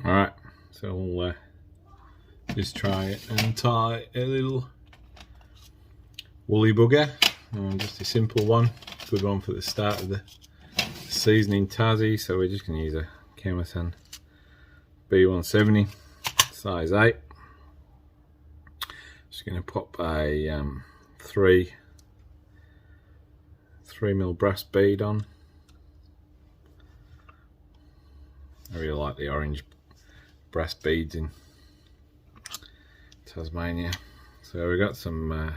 Alright, so we'll just try it and tie a little woolly bugger. Just a simple one, good one for the start of the season in Tassie. So we're just going to use a Kamasan B170 size 8. Just going to pop a 3mm brass bead on. I really like the orange brass beads in Tasmania. So we got some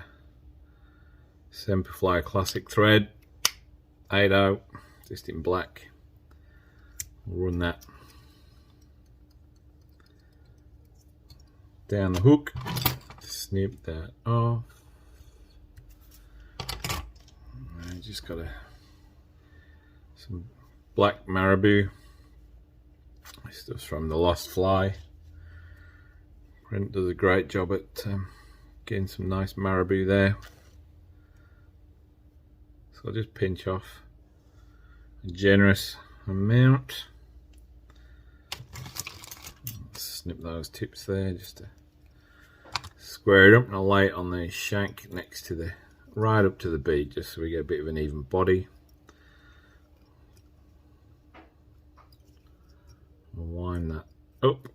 Semperfli classic thread, 8/0, just in black. We'll run that down the hook, snip that off. I just got some black Marabou. This stuff's from the Lost Fly. Brent does a great job at getting some nice Marabou there. So I'll just pinch off a generous amount. Snip those tips there just to square it up, and I'll lay it on the shank next to the, right up to the bead, just so we get a bit of an even body. We'll wind that up.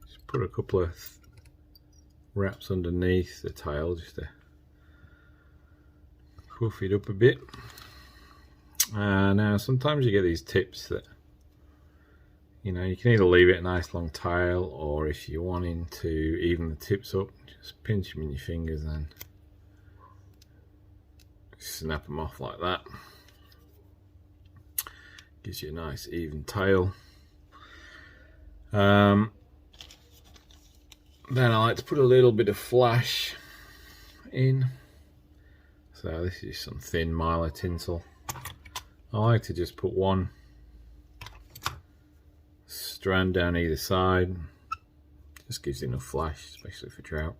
Just put a couple of wraps underneath the tail just to puff it up a bit. Now sometimes you get these tips that, you know, you can either leave it a nice long tail, or if you're wanting to even the tips up, just pinch them in your fingers and snap them off like that. Gives you a nice even tail. Then I like to put a little bit of flash in. So this is some thin mylar tinsel. I like to just put one strand down either side. Just gives enough flash, especially for trout.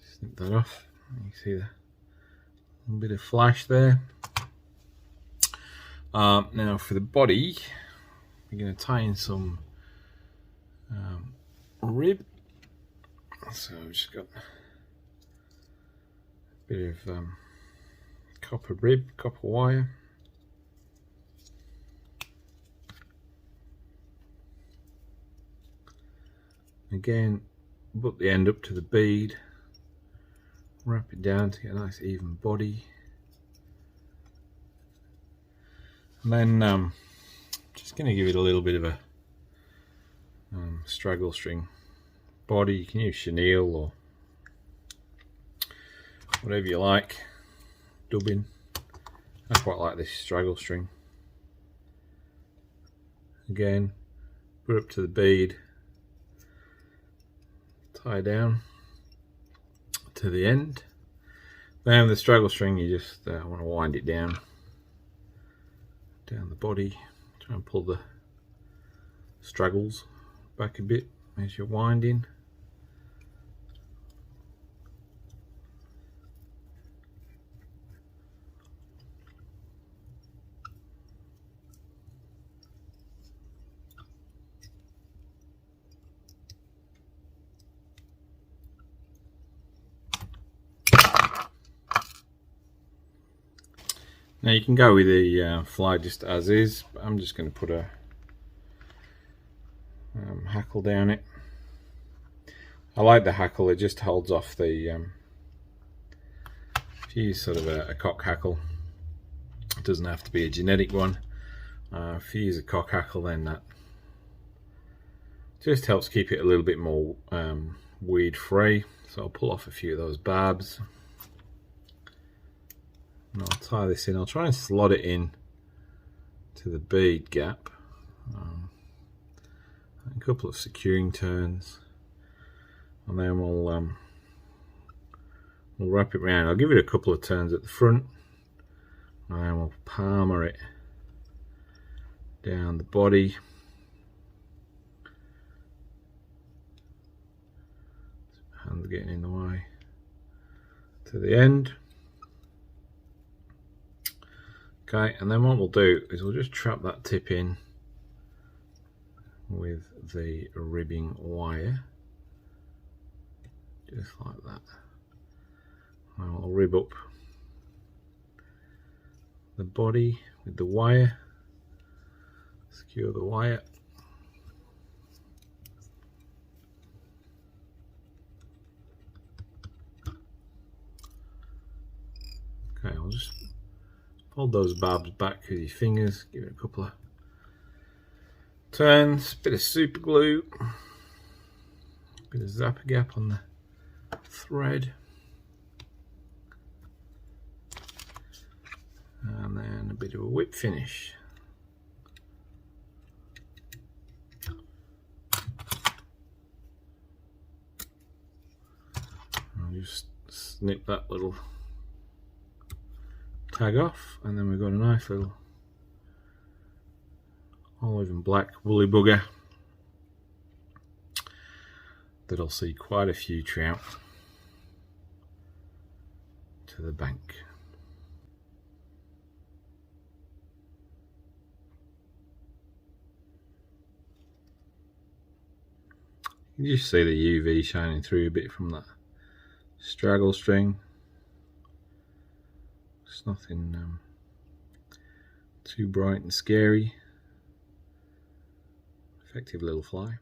Snip that off. You can see the little bit of flash there. Now for the body, we're going to tie in some rib. So I've just got a bit of copper rib, copper wire. Again, put the end up to the bead, wrap it down to get a nice even body. And then just going to give it a little bit of a straggle string body. You can use chenille or whatever you like, dubbing. I quite like this straggle string. Again, put up to the bead, tie down to the end. Then the straggle string, you just want to wind it down the body. Try and pull the straggles back a bit as you're winding. Now you can go with the fly just as is, but I'm just going to put a hackle down it. I like the hackle, it just holds off the, if you use sort of a cock hackle, it doesn't have to be a genetic one. If you use a cock hackle, then that just helps keep it a little bit more weed free. So I'll pull off a few of those barbs. And I'll tie this in. I'll try and slot it in to the bead gap. A couple of securing turns, and then we'll wrap it around. I'll give it a couple of turns at the front, and then we'll palmer it down the body. hand getting in the way to the end. Okay, and then what we'll do is we'll just trap that tip in with the ribbing wire, just like that. And I'll rib up the body with the wire, secure the wire. Okay, I'll just fold those barbs back with your fingers, give it a couple of turns, bit of super glue, bit of zapper gap on the thread, and then a bit of a whip finish. I'll just snip that little tag off, and then we've got a nice little olive and black woolly bugger that'll see quite a few trout to the bank. You just see the UV shining through a bit from that straggle string. It's nothing too bright and scary. Effective little fly.